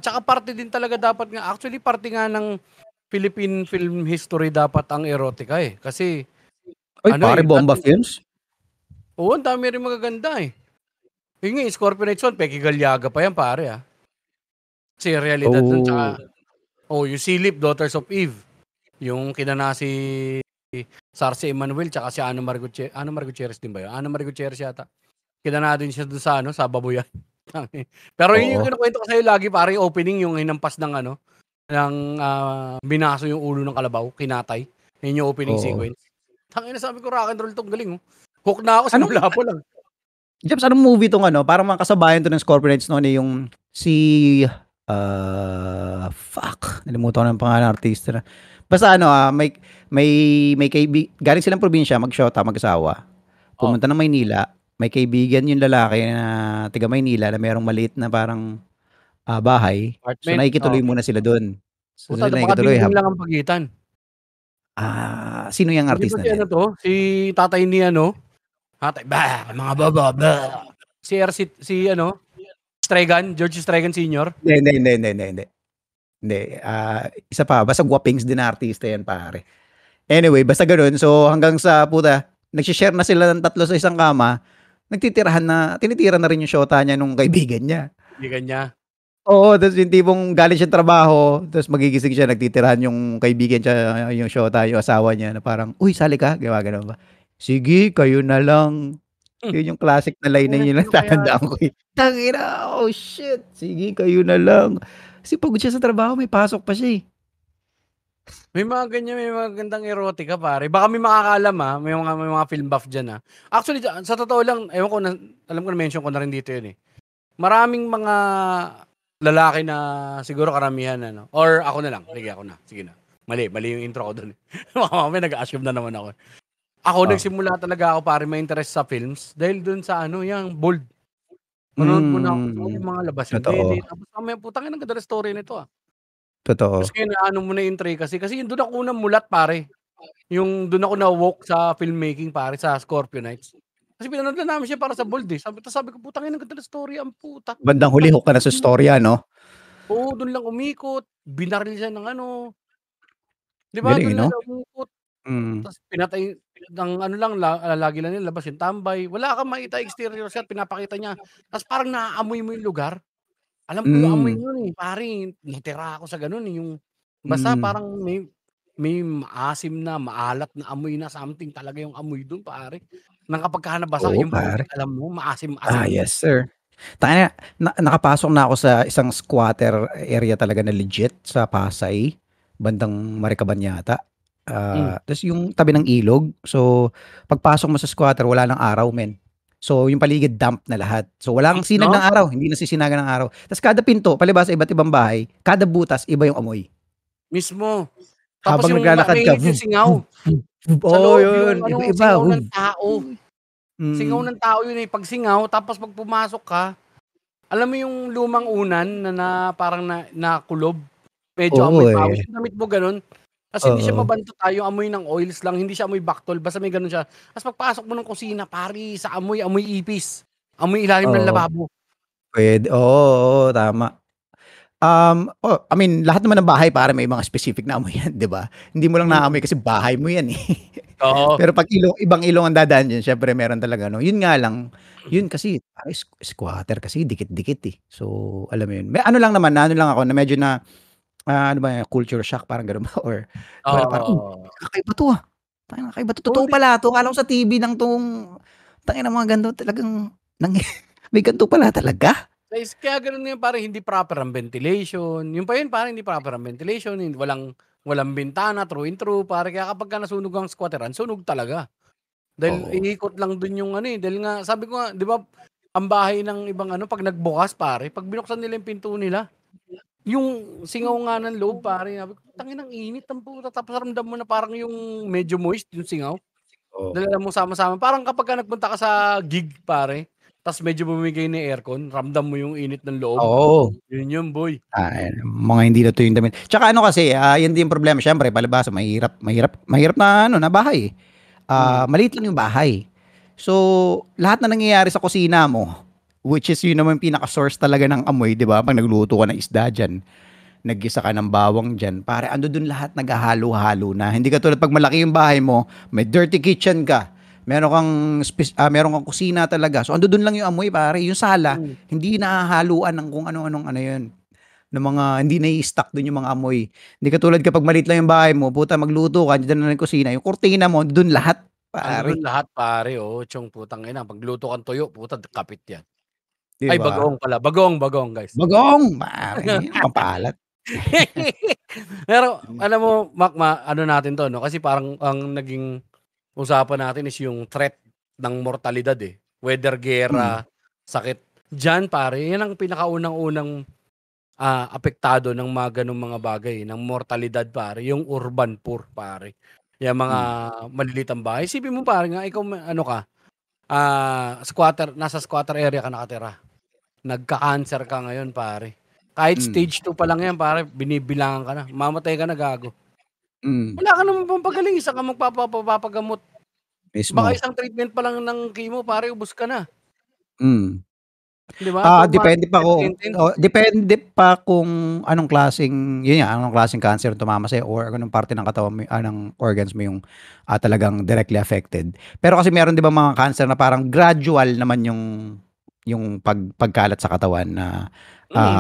tsaka parte din talaga dapat nga actually parte nga ng Philippine film history dapat ang erotica, eh. Kasi Uy, ano, pare eh, Bomba dati Films? oo, ang dami ring magaganda, eh. Yun nga, eh, Scorpio Nights 1, Peke Galiaga pa yan pare, Kasi realidad nun Oh, tsaka yung Silip, Daughters of Eve, yung kinana si Sarce Emmanuel tsaka si Ana Mar Gutierrez din ba yun? Ana Mar Gutierrez yata. Kinana din siya dun sa ano, sa Babuyan. Pero yun yung oo. kinukuwento ko sa'yo lagi pare, yung opening yung hinampas ng ano, ng, binaso yung ulo ng kalabaw, kinatay. Yun yung opening Oo. sequence. Tangina sabi ko rock and roll 'tong galing, oh. Hook na ako Anong simula pa lang. Jeps, anong movie 'tong ano, parang mga kasabayan 'to ng Scorpion Nights noon, eh, yung si, fuck, nalimutan ko na yung pangalan ng artista na. Basta ano, may galing silang probinsya, mag-shota, mag-asawa. Oh, Pumunta ng Maynila, may kaibigan yung lalaki na taga Maynila na merong maliit na parang, bahay. So, apartment, nakikituloy muna sila dun. So, puta baka nakikituloy dingding lang ang pagitan. sino yung Hindi ba artista si na ano yan? 'to, si tatay ni ano, tatay, "Bah, mga baba, bah." Si ano, Stregan, George Stregan Senior. Hindi, hindi, hindi, hindi, hindi. Hindi, isa pa, basta gwapings din na artista yan pare. Anyway, basta gano'n. So, hanggang sa puta, nagse-share na sila ng tatlo sa isang kama, tinitira na rin yung shota niya nung kaibigan niya. Kaibigan niya. Oo, tapos yung tipong galing siyang trabaho, tapos magigising siya, nagtitirahan yung kaibigan niya, yung shota, yung asawa niya na parang, "Uy, sali ka?" Gumagano'n ba. "Sige, kayo na lang." Yun yung classic na line na Tangina, yun lang sino kaya natatandaan 'to? ko, eh. Tangina, oh shit, sige kayo na lang. Kasi pagod siya sa trabaho, may pasok pa siya, eh. May mga ganyan, may mga gandang erotica pare. Baka may makakaalam, may mga film buff diyan, Actually sa totoo lang, ewan ko na alam ko na-mention ko na rin dito yun, eh. Maraming mga lalaki na siguro karamihan ano, or ako na lang, sige ako na, sige na. Mali yung intro ko dun, eh. Baka mamaya nag-a-assume na naman ako. Ako Oh. nagsimula talaga ako pare ma-interest sa films dahil dun sa ano, yang Bold. Manonood muna ako sa Hmm, yung mga labas yung totoo, Dele, tapos mamaya putang ina ang ganda ng story nito, Ta's totoo. ngayon naano mo na yung intrigue kasi yung dun ako unang mulat pare, yung dun ako na-woke sa filmmaking pare sa Scorpio Nights. Kasi pinanood lang namin siya para sa Bold, eh, sabi ko, "Putang ina ang ganda ng story, ang puta." Bandang huli hook ka na sa storya 'no? Oo, dun lang umikot, binaril siya ng ano, 'di ba Galing, dun eh, lang 'no? siya umikot. Mm. Tas pinatay ng ano lang lagi lang nilalabas yung tambay, wala kang makita exterior shot pinapakita niya, tas parang naaamoy mo yung lugar. Alam ko yung amoy Hmm. nun, eh, pare natira ako sa gano'n, eh, yung basta Mm. parang may maasim na, maalat na amoy na something talaga yung amoy dun pare, ng kapagka nabasa Oo, yung putik pare. alam mo maasim-asim na. Yes sir. Tangina nakapasok na ako sa isang squatter area talaga na legit sa Pasay, bandang Marikaban yata. Hmm, Tas yung tabi ng ilog. So, pagpasok mo sa squatter wala ng araw men. So, yung paligid damp na lahat. So, walang damp sinag ng na? araw, hindi nasisinagan ng araw. Tas kada pinto palibhasa iba't ibang bahay, kada butas iba yung amoy. Mismo. Tapos Habang yung naglalakad ka, mainit yung singaw, sa oo loob yung yun, ano iba-iba, singaw ng tao. Singaw mm. ng tao yun, eh, 'pag singaw tapos 'pag pumasok ka, alam mo yung lumang unan na parang nakulob, medyo amoy Oo, pawis eh, yung damit mo gano'n. Tas hindi siya oo, mabanto yung amoy ng oils lang, hindi siya amoy Bactol basta may gano'n siya. Tas pagpasok mo ng kusina pare sa amoy, amoy ipis, amoy ilalim ng oo, lababo. puwede oo, oo, tama. I mean lahat naman ng bahay pare may mga specific na amoy yan, 'di ba? Hindi mo lang Mm, naaamoy kasi bahay mo yan, eh. oo, Pero 'pag ibang ilong ang dadaan diyan siyempre meron talaga ano, yun nga lang, yun kasi squatter kasi dikit-dikit, eh. So, alam mo yun, may ano lang naman, naano lang ako na medyo na, ano ba culture shock parang gano'n ba or 'di ba na parang, oo. kakaiba 'to, parang kakaiba 'to, Oo, totoo pala 'to, akala ko sa TV lang 'tong tangina mga ganito talagang may ganito pala talaga? guys, kaya gano'n na yun pare hindi proper ang ventilation, yun pa yun pare hindi proper ang ventilation, walang walang bintana through and through pare kaya kapagka nasunog ang squatteran, sunog talaga. Dahil Oo, iikot lang dun yung ano, eh, dahil nga sabi ko nga 'di ba, ang bahay ng ibang ano 'pag nagbukas pare, 'pag binuksan nila yung pinto nila, yung singaw nga ng loob pare sabi ko, "Tanginang init ng puta," tapos ramdam mo na parang yung medyo moist yung singaw. oo. Dahil alam mong sama-sama parang kapagka nagpunta ka sa gig pare, ta's medyo bumigay na aircon, ramdam mo yung init ng loob. Oo. Yun yun boy. Mga hindi na yung damit. Tsaka ano kasi, yun din yung problema siyempre palibhasa mahirap mahirap mahirap na ano, na bahay, eh. Hmm, Maliit lang yung bahay. So, lahat na nangyayari sa kusina mo, which is yun naman yung pinaka-source talaga ng amoy, 'di ba? 'Pag nagluto ka ng isda diyan, naggisa ka ng bawang diyan, pare ando dun lahat naghahalo-halo na. Hindi katulad 'pag malaki yung bahay mo, may dirty kitchen ka, meron kang kusina talaga. So, ando dun lang yung amoy pare, yung sala, hmm. hindi nahahaluan ng kung ano-anong ano yun. Ng mga hindi nai-stuck dun yung mga amoy. Hindi katulad kapag maliit lang yung bahay mo, puta magluto ka, diyan na lang yung kusina, yung kurtina mo dun lahat, Andun pare, lahat pare, oo, tiyong putang ina pagluto kang tuyo puta kapit yan. 'di Ay ba? bagoong pala, bagoong, bagoong guys. Bagong, pare, yung pampaalat. Pero alam mo ano natin 'to 'no, kasi parang ang naging usapan natin is yung threat ng mortalidad, eh. Whether Hmm, giyera, sakit. Diyan pare, yan ang pinakaunang-unang, apektado ng mga gano'ng mga bagay, ng mortalidad pare, yung urban poor pare. Yang mga hmm, maliliit ang bahay. Isipin mo pare nga ikaw ano ka, squatter nasa squatter area ka nakatira. Nagka-cancer ka ngayon pare. Kahit hmm, stage 2 pa lang yan pare binibilangan ka na, mamamatay ka na gago. hmm, Wala ka namang pampagaling, saan ka magpapagamot. Baka mismo. isang treatment pa lang ng chemo pare ubos ka na, Hmm. 'di ba? Traumatic death sentence. Depende pa kung anong klaseng yun nga, anong klaseng cancer ang tumama sa'yo or anong parte ng katawan mo, ng organs mo yung, talagang directly affected. Pero kasi meron 'di ba mga cancer na parang gradual naman yung pagkalat sa katawan na,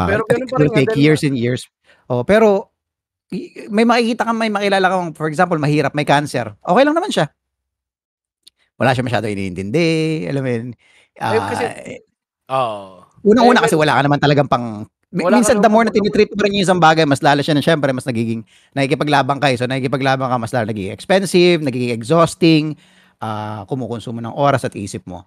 Pero gano'n it pa will rin nga take dahil nga years and years. Oo, pero may makikita kang may makilala kang for example mahirap, may cancer, okey lang naman siya. Wala siyang masyadong iniintindi, alam mo yun, kasi ah oo. unang-una kasi Well, wala ka naman talagang wala ka minsan the namang more na panggagamot, tini-treat mo rin yung isang bagay mas lalo siya na siyempre mas nagiging nakikipaglaban kayo. So nakikipaglaban ka mas lalo nagiging expensive, nagiging exhausting, kumukonsumo ng oras at isip mo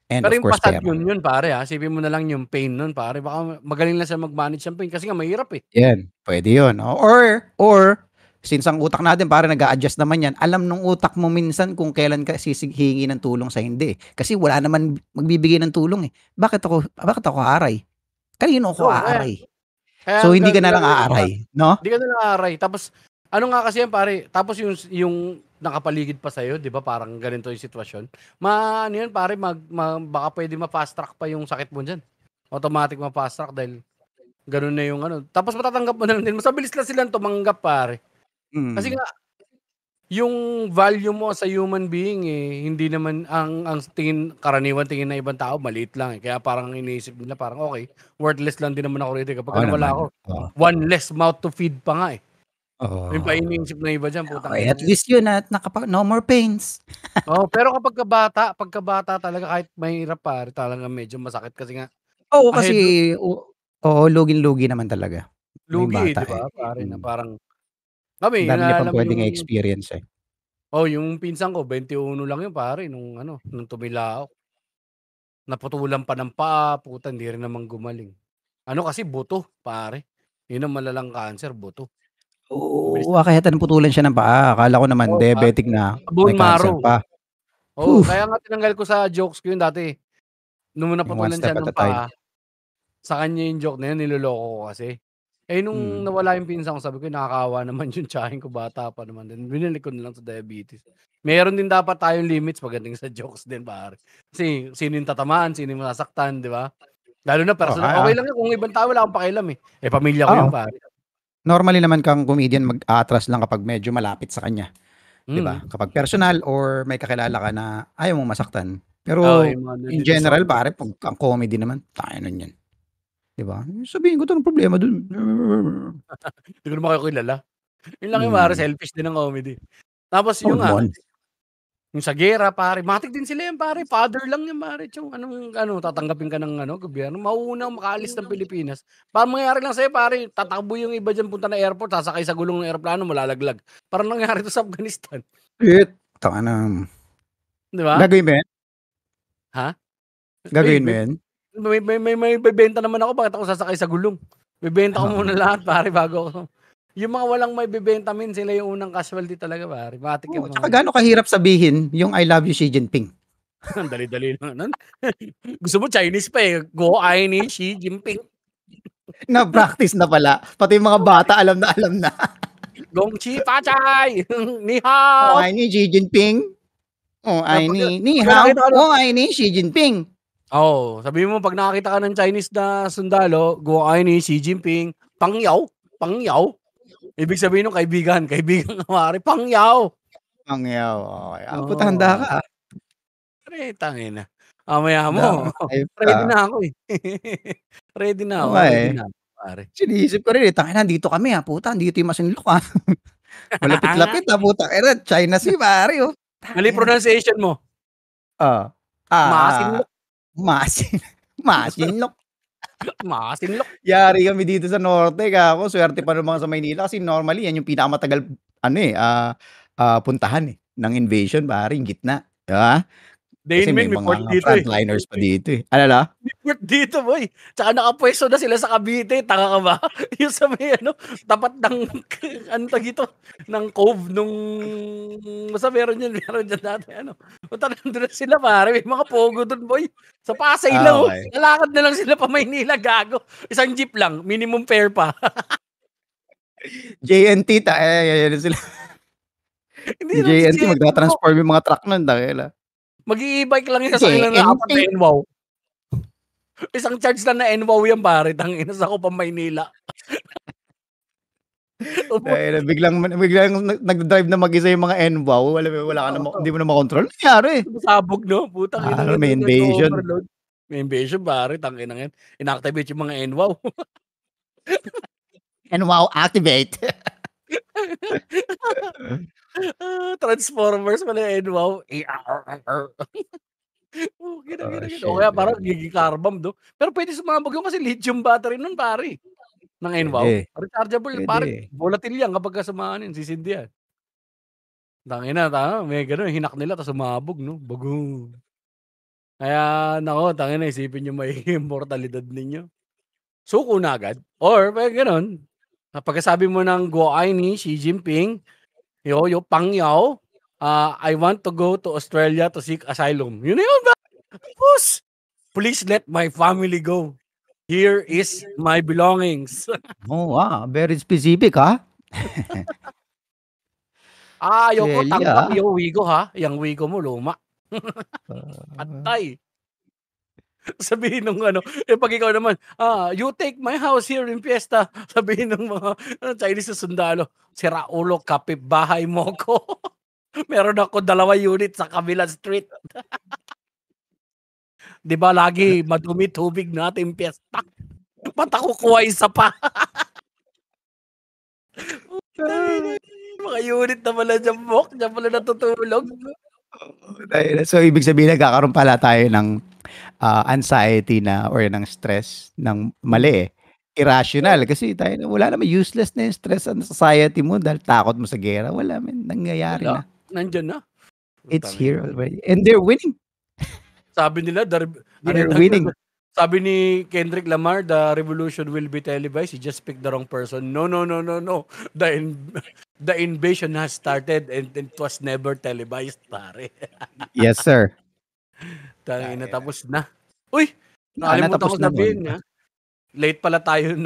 and pero of yung course pasad pera. yun pare, isipin mo na lang yung pain nun pare baka magaling lang siya mag-manage ng pain kasi nga mahirap, eh. Yan, puwede yun, or since ang utak natin parang nag-a-adjust naman yan, alam nung utak mo minsan kung kailan ka hihingi ng tulong sa hindi, eh. Kasi wala naman magbibigay ng tulong, eh. Bakit ako aaray? Kanino ako Oo, kaya aaray? kaya So ang hindi ka na lang gagawin mo pa aaray, 'no? hindi ka na nangaray tapos ano nga kasi yan pare, tapos yung nakapaligid pa sa'yo 'di ba parang ganito yung sitwasyon, ano yan pare baka puwede ma-fast track pa yung sakit mo diyan. Automatic ma-fast track dahil gano'n na yung ano, tapos matatanggap mo na lang din mas mabilis lang silang tumanggap pare. Kasi Mm, nga yung value mo as a human being, eh, hindi naman ang karaniwan tingin ng ibang tao maliit lang, eh, kaya parang iniisip nila parang, "Okey, worthless lang din naman ako rito, eh, Oo kapagka nawala naman, ako, oo. one less mouth to feed pa nga, eh." Yun pa Oo. iniisip ng iba diyan, putang Okey, ina at niyan. least yun at no more pains. Oo, pero pagkabata talaga kahit mahirap pare talagang medyo masakit kasi nga Oo, kasi ahead oo, luging-lugi naman talaga. May lugi, eh, bata, 'di eh. ba, pare na Mm. parang kami Ang dami niya pang naalala mo puwedeng yung i-experience, eh. yung pinsan ko 21 lang yun pare nung tumilao. Naputulan pa ng paa, puta hindi rin naman gumaling. Ano kasi buto, pare. Yun ang malalang cancer, buto. Mabilis Oo, kaya naputulan siya ng paa. Akala ko naman oo, pare. diabetic na, may Bone cancer marrow. pa. Oo, Whew, kaya nga tinanggal ko sa jokes ko yun dati. Nung yung one naputulan siya step at ng a time. paa, sa kanya yung joke na yun, niloloko ko kasi. Eh, nung Mm. nawala yung pinsan ko sabi ko, "Nakakaawa naman yung tiyahin ko, bata pa naman din." Binalik ko na lang sa diabetes. Meron din dapat tayong limits pagdating sa jokes din pare. Kasi sino yung tatamaan, sino yung masasaktan, 'di ba? Lalo na Oo, personal okey lang yun kung ibang tao wala akong pakialam, eh. Eh, pamilya ko oo. yun pare. Normally naman kang comedian mag-aatras lang kapag medyo malapit sa kanya, 'di ba? Mm. Kapag personal or may kakilala ka na ayaw mong masaktan. Oo, Pero yung mga in nandito sa general comedy. pare 'pag ang comedy naman, tayo nun yan, 'di ba? Sabihin ko, "'To anong problema dun?" Di ko naman kayo kilala. Yun lang yung pare Hmm, selfish din ng comedy. Tapos oo yun nga, naman. yung sa giyera pare matic din sila yan pare, father lang yan pare, tsong anong tatanggapin ka ng gobyerno, mauunang makaalis ng Pilipinas. Parang mangyayari lang sa'yo pare, tatakbo yung iba diyan punta ng airport, sasakay sa gulong ng eroplano malalaglag. Parang nangyari 'to sa Afghanistan, Shit, tangina. 'di ba? Gagawin mo yun? Ha? Uy, Gagawin mo yun? may bebenta naman ako, bakit ako sasakay sa gulong? Bebenta ko muna Oo. lahat pare bago ako yung mga walang maibebenta min sila yung unang casualty talaga pare, matic Oo, yung mga tsaka yan. gaano kahirap sabihin yung I love you Xi Jinping. Ang dali-dali lang nun. Gusto mo Chinese pa, eh, "Guo ai ni Xi Jinping." Na-practice na pala, pati yung mga bata alam na. "Gong Xi Fa Cai, Ni "Oh, hao." I ni Xi Jinping. Oh, Na I ni pagka hao. nakita ka ng Oh, I ni Xi Jinping." oo, sabihin mo 'pag nakakita ka ng Chinese na sundalo, "Guo ai ni Xi Jinping, Pang Yao, Pang Yao." Ibig sabihin nun kaibigan, kaibigan ka pare, Pang Yao. Pangyaw, okey. Puta handa Oo, ka, pre tangina. Mamaya handa mo ka, hayop ka. ready na ako, eh. Oo nga, Ready eh. na ako pare. Iniisip ko rin, eh, tangina nandito kami, puta andito yung Masinloc, Malapit-lapit, putang ina China Sea pare, Mali tangina. pronunciation mo, Oo. Ah, Masinlok, Masin Masinloc. Masinlok. Yari kami dito sa norte, kako swerte pa naman sa Maynila kasi normally yan yung pinakamatagal ano, eh, puntahan, eh, ng invasion pare yung gitna, 'di ba? Kasi Dainmin may may port mga dito, eh. frontliners pa dito, eh. Ano, 'no? May port dito boy, tsaka nakapuwesto na sila sa Cavite, tanga ka ba? Yung sa may tapat ng anong tawag dito, ng cove nung basta meron diyan dati punta nandun na sila pare, may mga pogo dun boy. Sa Pasay lang, Okey. lalakad na lang sila pa Maynila gago, isang jeep lang, minimum fare pa. JNT ayan sila. Hindi Yung naman si JNT JNT bro, magta-transform yung mga truck nun, tangina. mag-i-e-bike lang yung sasakyan na JNT. apat na NWOW. Isang charge lang na NWOW yan pare, tangina sakop ang Maynila. Tangina biglang nagda-drive na mag-isa yung mga NWOW, alam mo yun, wala ka na hindi mo na makontrol, ano nangyari? Pasabog 'no, putang ina May invasion. nag-o-overload. May invasion pare, tanginang yan, inactivate yung mga NWOW. NWOW activate. Transformers pala yung NWOW. Putang Oh, ina o shit, kaya parang man. nagiging car bomb 'no, pero pwede sumabog yun kasi lithium battery nun pare, ng NWOW. Puwede, Rechargeable pare, puwede. volatile yan kapagka sumaanin sisindi yan. Tangina may gano'n hinak nila ta's sumabog 'no, bagoong. Kaya naku tangina isipin niyo magiging mortalidad ninyo. Suko na agad or kaya gano'n, pagkasabi mo ng "Guo ai ni Xi Jinping, yo Pang Yao, I want to go to Australia to seek asylum." Yun na yun tapos, "Please let my family go. Here is my belongings." Oh, very specific, Ayoko Swelya, tangkang yo Wigo ha, yang Wigo mo luma, Ah, patay. Sabihin nung 'pag ikaw naman, "You take my house here in Fiesta." Sabihin nung mga Chinese na sundalo, "Sira ulo, kapitbahay mo ko." Meron ako 2 unit sa kabilang street. 'Di ba lagi madumi tubig natin piyesta. Ba't ako kuha isa pa? Putang mga unit na pala diyan, Mok, diyan pala natutulog. So, ibig sabihin nagkakaroon pala tayo ng anxiety na or ng stress ng mali eh. Irrational kasi tayo wala naman, useless na yung stress sa society mo dahil takot mo sa giyera. Wala man, nangyayari Wala, na. nandiyan na. It's Putang here ina. already. And they're winning. Sabi nila They're winning. sabi ni Kendrick Lamar, the revolution will be televised. He just picked the wrong person. No. The invasion has started and it was never televised, pare. Yes, sir. Tangina, tapos na. Uy, nakalimutan Natapos ko na nun. sabihin ha. Late pala tayo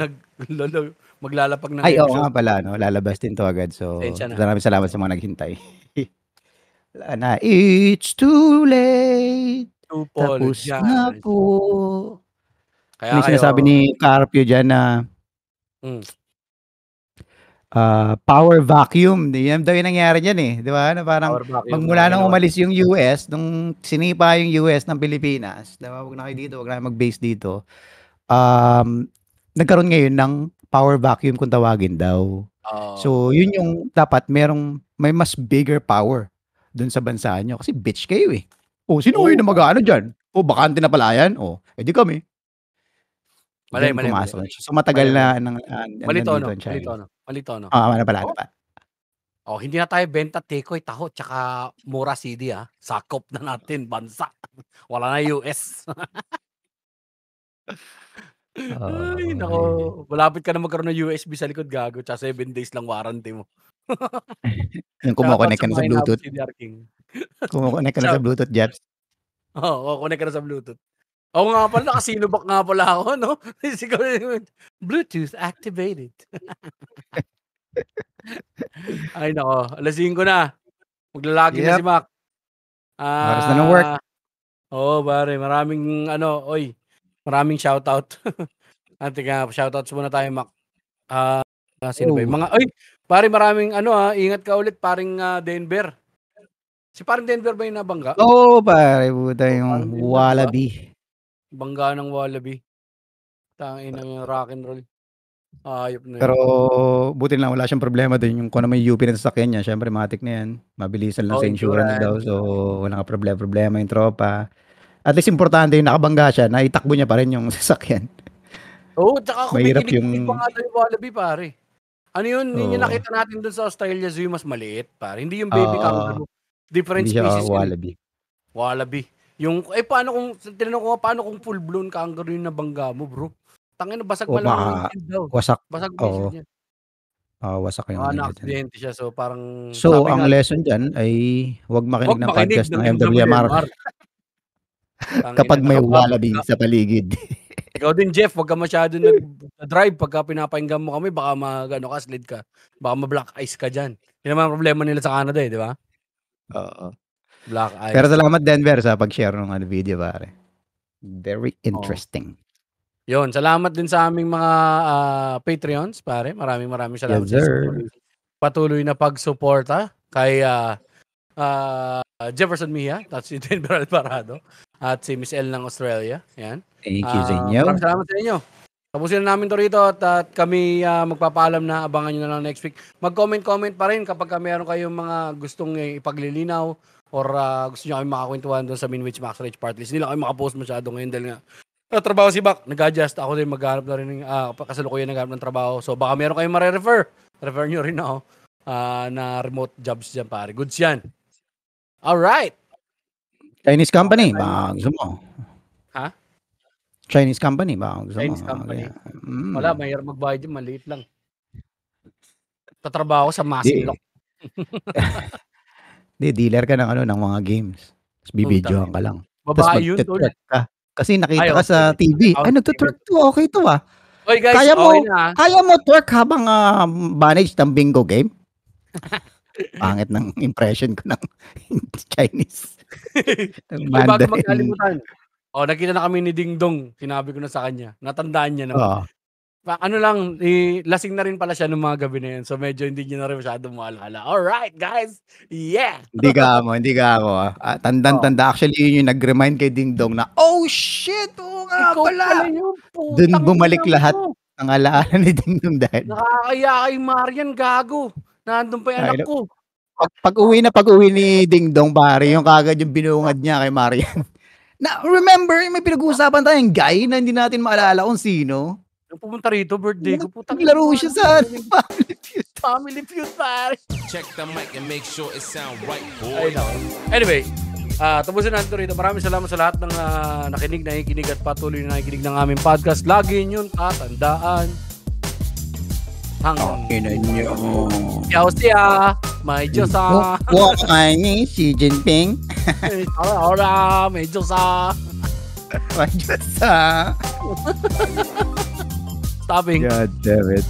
maglalapag ng Ay, oo episode. nga pala, no? Lalabas din to agad. So, Pasensya na. maraming salamat sa mga naghintay. Wala na. It's too late. To Tapos na apologize. po. Kaya May sinasabi ni Carpio dyan na power vacuum. Yan daw yung nangyari dyan eh. Di ba? Na parang power vacuum magmula na nang ginawa. umalis yung US, nung sinipa yung US ng Pilipinas, di ba? Huwag na kayo dito, huwag na kayo mag-base dito. Nagkaroon ngayon ng power vacuum kung tawagin daw. So, yun yung dapat may mas bigger power dun sa bansa nyo. Kasi bitch kayo eh. Sino kayo na mag-ano dyan? Bakante na pala yan? Edi kami. Mali. So, matagal na Malito, nandito no? ang China. Malito, no? Ano pala? Hindi na tayo benta tekoy, taho, tsaka mura CD ha. Sakop na natin, bansa. Wala na US. Ay, nako. Malapit ka na magkaroon ng USB sa likod, gago. Tsaka 7 days lang warranty mo. Yung kumokonek ka na sa Bluetooth. Kumokonek ka na sa Bluetooth, Jeps. Oo, connect ka na sa Bluetooth. Oo nga pala, nakasinobak nga pala ako, no? Bluetooth activated. Ay, nako. 5:00 na. Maglalagi na si Mac. Oras na ng work. Oo, pare. Maraming shoutout. Shoutouts muna tayo, Mac. Sino ba yung mga, pare, maraming ingat ka ulit, paring Denver. Si paring Denver ba yung nabangga? Pare, puta yung Wallaby. Bangga ng Wallaby. Tangin ng rock and roll. Ayop na yun. Pero buti lang wala siyang problema din yung kung ano may UP na sasakyan niya. Syempre matik na yan. Mabilisan lang sa insurance daw. So wala ka problema yung tropa. At least importante yung nakabangga siya, naitakbo niya pa rin yung sasakyan. Tsaka kung mahirap may kinig pa nga daw yung Wallaby, pare. Ano yun? Yun yung nakita natin dun sa Australia Zoo, mas maliit, pare. Hindi yung baby kangaroo. Different species yun. Wallaby. Yung, tinanong ko nga, paano kung full-blown kangaroo yung nabangga mo, bro? Tangina, basag malamang yung shield daw. Basag yung shield niya. Wasak yung na-aksidente siya, so parang... So, ang lesson dyan ay huwag makinig ng podcast ng MWMR. Kapag may Wallaby sa paligid. Ikaw din, Jeff, huwag ka masyado nag-drive pagka pinapahinggan mo kami, baka slid ka. Baka ma-black ice ka dyan. Yun naman ang problema nila sa Canada di ba? Oo. Black ice. Pero salamat, Denver, sa pag-share ng video, pare. Very interesting. Yun, salamat din sa aming mga Patreons, pare. Maraming salamat. Yes, sir. Patuloy na pag-suporta kay Jefferson Mia, at si Denver Alvarado, at si Miss L ng Australia. Yan. Thank you sa inyo. Maraming salamat sa inyo. Tapusin na namin to rito at kami magpapaalam na, abangan nyo na lang next week. Mag-comment pa rin kapag meron kayong mga gustong ipaglilinaw or gusto nyo kami makakwentuhan doon sa Minwich Max Rage Party List. Hindi lang kayo makapost masyado ngayon dahil nga trabaho si Bak, nag-adjust. Ako din maghanap na rin kasalukuyan naghanap ng trabaho. So baka meron kayong refer nyo rin ako na remote jobs dyan, pare. Goods yan. Alright. Chinese company, baka gusto mo. Ha? Chinese company, baka gusto mo. Chinese company. Wala, mahirap magbayad yun, maliit lang. Tatrabaho sa Masinloc. Dealer ka ng mga games. Tapos bibidyohan ka lang. Babae yun, tol. Kasi nakita ka sa TV. Nagtutwerk to. Okay to Oy guys, kaya mo twerk habang manage ng bingo game? Pangit ng impression ko ng Chinese. Bago magkalimutan. Nakita na kami ni Ding Dong. Sinabi ko na sa kanya. Natandaan niya naman. Ano lang, lasing na rin pala siya nung mga gabi na yun. So medyo hindi niya na rin masyadong maalala. Alright, guys. Yeah. Hindi ka ako. Oh, Tandang-tanda. Actually, yun yung nag-remind kay Ding Dong na, oh shit! Oo nga ikaw pala pala! yun. Dun Putang bumalik ina lahat mo. ng alaala ni Ding Dong dahil. Nakakaya kay Marian, gago. Nandun pa yung anak Ay, ko. pag-uwi ni Ding Dong, pare, yung kagad yung binungad niya kay Marian. Na, remember, may pinag-uusapan tayong guy na hindi natin maalala kung sino. Nung pumunta rito, birthday ko. Putang ina Naglaro mo. siya sa Family Feud. Family Feud, pare. Check the mic and make sure it sound right, Ay, boy. nako. Anyway, tapusin natin rito. Maraming salamat sa lahat ng nakikinig at patuloy na nakikinig ng aming podcast. Lagi niyong tatandaan. Ina niyo. Yaw siya. May Diyos Wakay ni Xi Jinping. Ora, may Diyos May Diyos Stopping. God damn it.